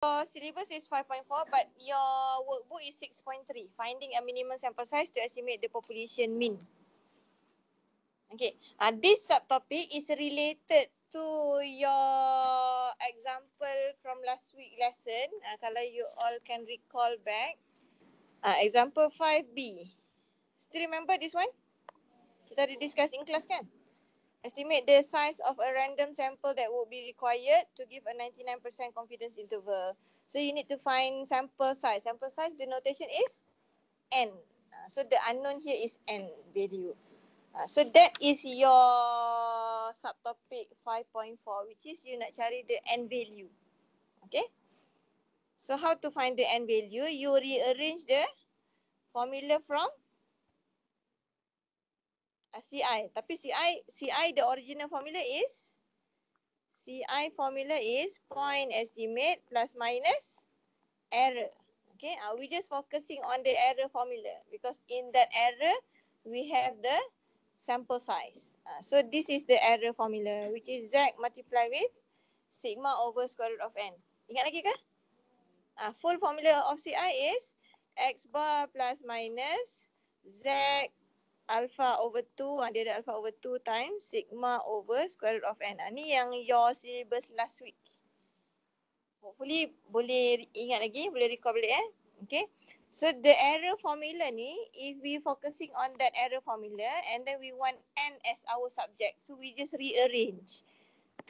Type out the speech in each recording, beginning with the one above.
syllabus is 5.4 but your workbook is 6.3. Finding a minimum sample size to estimate the population mean. Okay, this subtopic is related to your example from last week lesson. Kalau you all can recall back, example 5B. Still remember this one? Kita ada discuss in class kan? Estimate the size of a random sample that would be required to give a 99% confidence interval. So you need to find sample size. Sample size, the notation is N. So the unknown here is N value. So that is your subtopic 5.4, which is you nak cari the N value. Okay. So how to find the N value? You rearrange the formula from CI. Tapi CI the original formula is point estimate plus minus error. Okay. We just focusing on the error formula because in that error we have the sample size. So this is the error formula, which is Z multiplied with sigma over square root of N. Ingat lagi ke? Full formula of CI is X bar plus minus Z alpha over 2. Dia ada alpha over 2 times sigma over square root of N. Ni yang your syllabus last week. Hopefully boleh ingat lagi, boleh recall balik Okay. So the error formula ni, if we focusing on that error formula and then we want N as our subject. So we just rearrange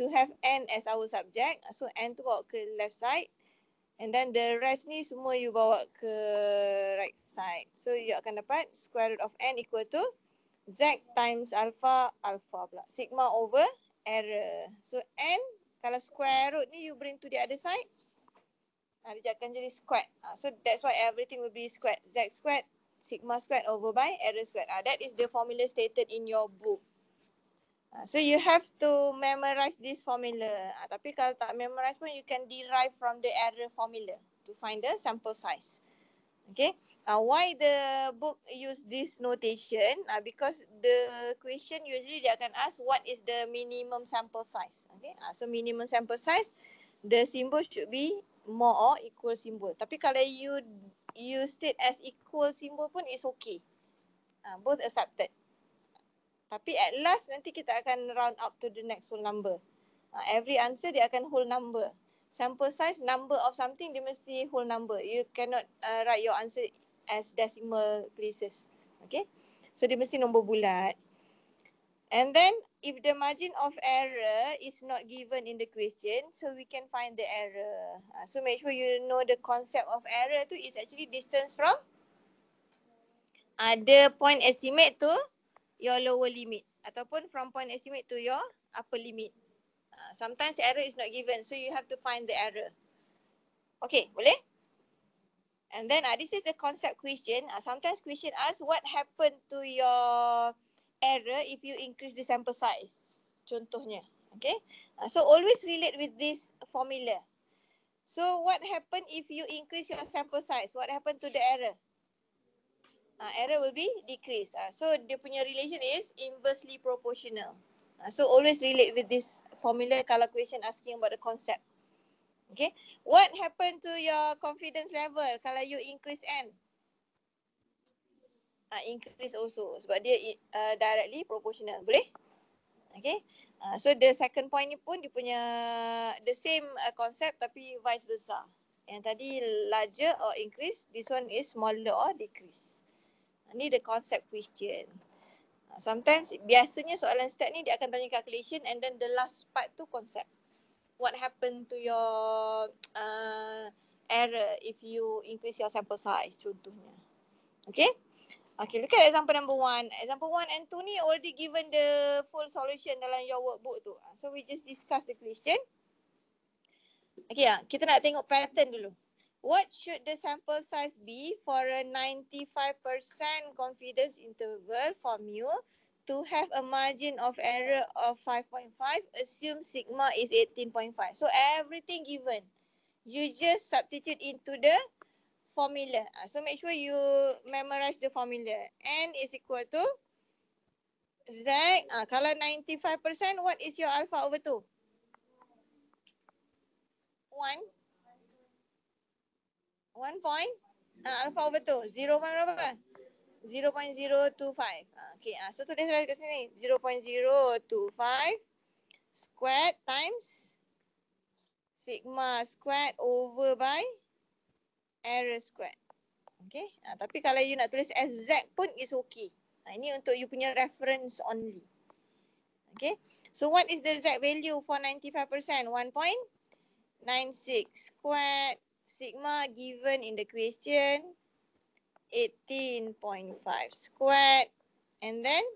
to have N as our subject. So N tu bawa ke left side. And then the rest ni semua you bawa ke right side. So you akan dapat square root of N equal to Z times alpha pula. Sigma over error. So N, kalau square root ni you bring to the other side. Dia akan jadi squared. So that's why everything will be squared. Z squared, sigma squared over by error squared. That is the formula stated in your book. So you have to memorize this formula. Tapi kalau tak memorize pun you can derive from the error formula to find the sample size. Okay. Why the book use this notation? Because the question usually dia akan ask what is the minimum sample size. Okay. So minimum sample size, the symbol should be more or equal symbol. Tapi kalau you state as equal symbol pun is okay. Both accepted. Tapi at last nanti kita akan round up to the next whole number. Every answer dia akan whole number. Sample size, number of something dia mesti whole number. You cannot write your answer as decimal places. Okay. So dia mesti nombor bulat. And then if the margin of error is not given in the question, so we can find the error. So make sure you know the concept of error tu is actually distance from the point estimate to your lower limit ataupun from point estimate to your upper limit. Sometimes error is not given, so you have to find the error. Okay, boleh? And then this is the concept question. Sometimes question asks what happened to your error if you increase the sample size. Contohnya. Okay. So always relate with this formula. So what happened if you increase your sample size? What happened to the error? Error will be decreased. So dia punya relation is inversely proportional. So always relate with this formula kalau question asking about the concept. Okay. What happened to your confidence level kalau you increase N? Increase also sebab dia directly proportional. Boleh? Okay. So the second point ni pun dia punya the same concept tapi vice versa. Yang tadi larger or increase, this one is smaller or decrease. Ni the concept question. Sometimes biasanya soalan start ni dia akan tanya calculation and then the last part tu concept. What happened to your error if you increase your sample size contohnya. Okay. Okay, look at example number 1. Example 1 and 2 ni already given the full solution dalam your workbook tu. So we just discuss the question. Okay, kita nak tengok pattern dulu. What should the sample size be for a 95% confidence interval for mu to have a margin of error of 5.5? Assume sigma is 18.5. So everything given. You just substitute into the formula. So make sure you memorize the formula. N is equal to Z. Kalau 95%, what is your alpha over 2? 1. 1 point alpha over 2. 0 point berapa? 0.025. Okay, so tulis kat sini. 0.025 squared times sigma squared over by error squared. Okay, tapi kalau you nak tulis exact pun is okay. Ini untuk you punya reference only. Okay, so what is the exact value for 95%? 1.96 squared sigma given in the question 18.5 squared, and then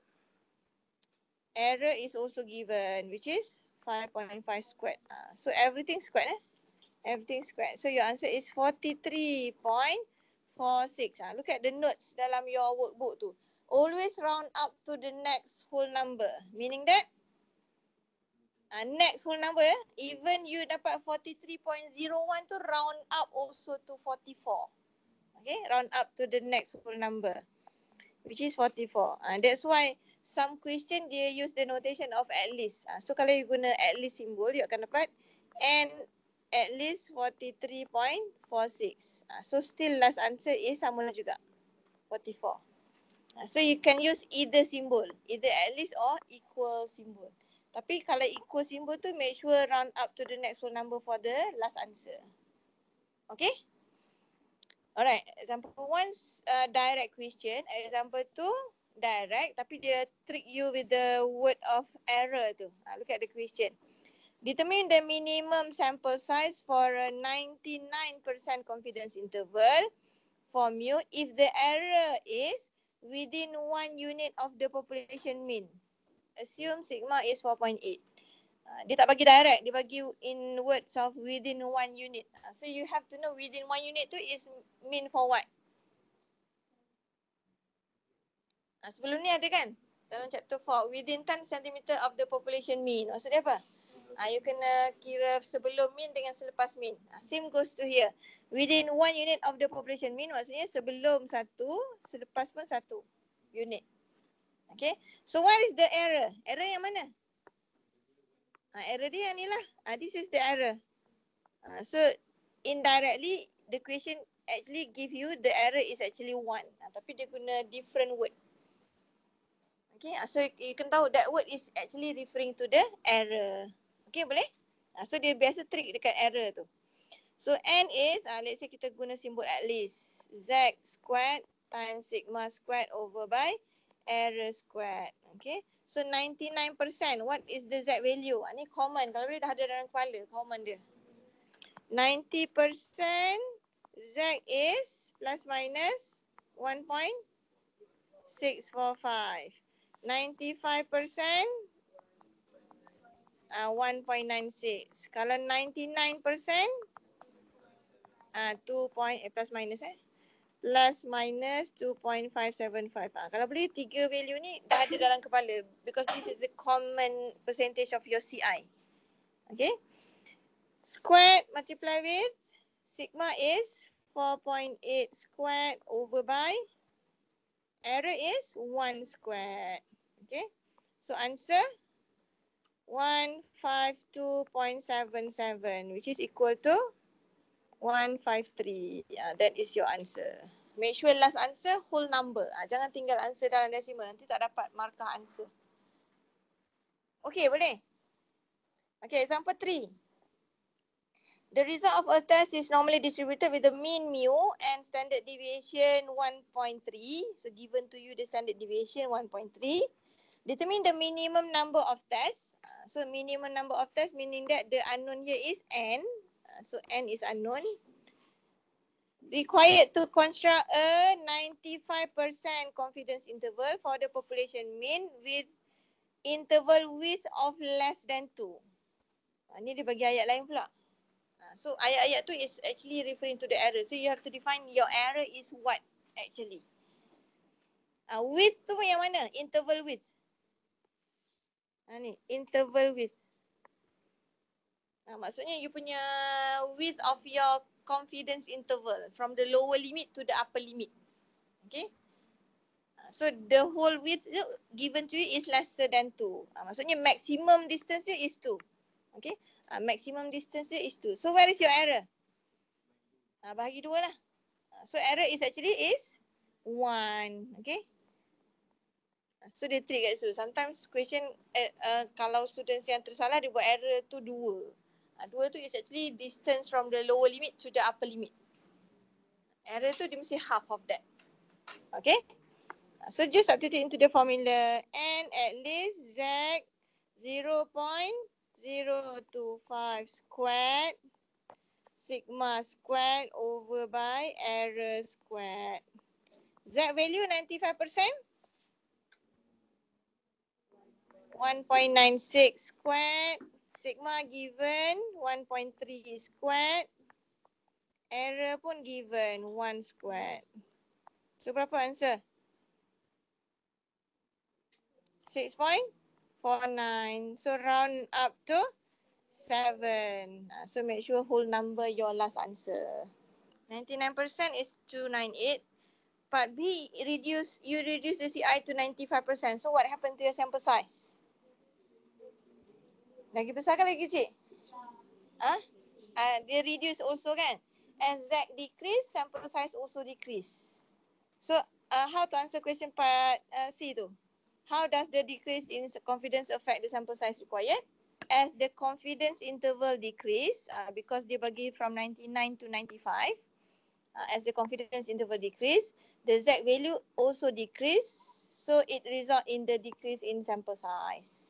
error is also given, which is 5.5 squared. So everything squared. Everything squared. So your answer is 43.46. Look at the notes dalam your workbook tu. Always round up to the next whole number. Meaning that next whole number, even you dapat 43.01 tu, round up also to 44. Okay, round up to the next whole number, which is 44. That's why some question dia use the notation of at least. So kalau you guna at least symbol, you akan dapat and at least 43.46. So still last answer is sama juga, 44. So you can use either symbol, either at least or equal symbol. Tapi kalau equal symbol tu, make sure round up to the next whole number for the last answer. Okay? Alright, example 1 direct question. Example 2 direct tapi dia trick you with the word of error tu. Look at the question. Determine the minimum sample size for a 99% confidence interval for mu if the error is within 1 unit of the population mean. Assume sigma is 4.8. Dia tak bagi direct, dia bagi in words of within 1 unit. So you have to know within 1 unit tu is mean for what? Sebelum ni ada kan? Dalam chapter 4, within 10 cm of the population mean. Maksudnya apa? You kena kira sebelum mean dengan selepas mean. Same goes to here. Within 1 unit of the population mean maksudnya sebelum 1, selepas pun 1 unit. Okay. So what is the error? Error yang mana? Error dia yang ni lah. This is the error. So indirectly the question actually give you the error is actually 1. Tapi dia guna different word. Okay, so you can tahu that word is actually referring to the error. Okay, boleh? So dia biasa trick dekat error tu. So n is, let's say kita guna simbol at least. Z squared times sigma squared over by error squared. Okay, so 99%. What is the Z value? Ni common. Kalau boleh dah ada dalam kepala, common dia. 90% Z is plus minus 1.645. 95% 1.96. Kalau 99% 2. Plus minus plus minus 2.575. Kalau boleh 3 value ni dah ada dalam kepala because this is the common percentage of your CI. Okay. Squared multiply with sigma is 4.8 squared over by error is 1 squared. Okay. So answer 152.77 which is equal to 153. That is your answer. Make sure last answer whole number. Jangan tinggal answer dalam decimal. Nanti tak dapat markah answer. Okay, boleh? Okay, example 3. The result of a test is normally distributed with the mean mu and standard deviation 1.3. So given to you the standard deviation 1.3. Determine the minimum number of tests. So minimum number of tests meaning that the unknown here is n. So n is unknown. Required to construct a 95% confidence interval for the population mean with interval width of less than 2. Ni dia bagi ayat lain pula. So ayat-ayat tu is actually referring to the error. So you have to define your error is what actually. Width tu yang mana? Interval width. Ni interval width. Maksudnya you punya width of your confidence interval from the lower limit to the upper limit. Okay. So the whole width given to you is lesser than 2. Maksudnya maximum distance dia is 2. Okay. Maximum distance dia is 2. So where is your error? Bahagi 2 lah. So error is actually is 1. Okay. So dia trick kat situ. Sometimes question kalau students yang tersalah dia buat error tu 2. 2 tu is actually distance from the lower limit to the upper limit. Error tu dia mesti half of that. Okay. So just substitute into the formula and at least Z 0.025 squared sigma squared over by error squared. Z value 95%. 1.96 squared. Sigma given 1.3 squared. Error pun given 1 squared. So berapa answer? 6.49. So round up to 7. So make sure whole number your last answer. 99% is 298. Part B, you reduce the CI to 95%. So what happened to your sample size? Lagi besar ke lagi kecil? Dia reduce also kan? As Z decrease, sample size also decrease. So how to answer question part C tu? How does the decrease in confidence affect the sample size required? As the confidence interval decrease, because dia bagi from 99 to 95, as the confidence interval decrease, the Z value also decrease. So it result in the decrease in sample size.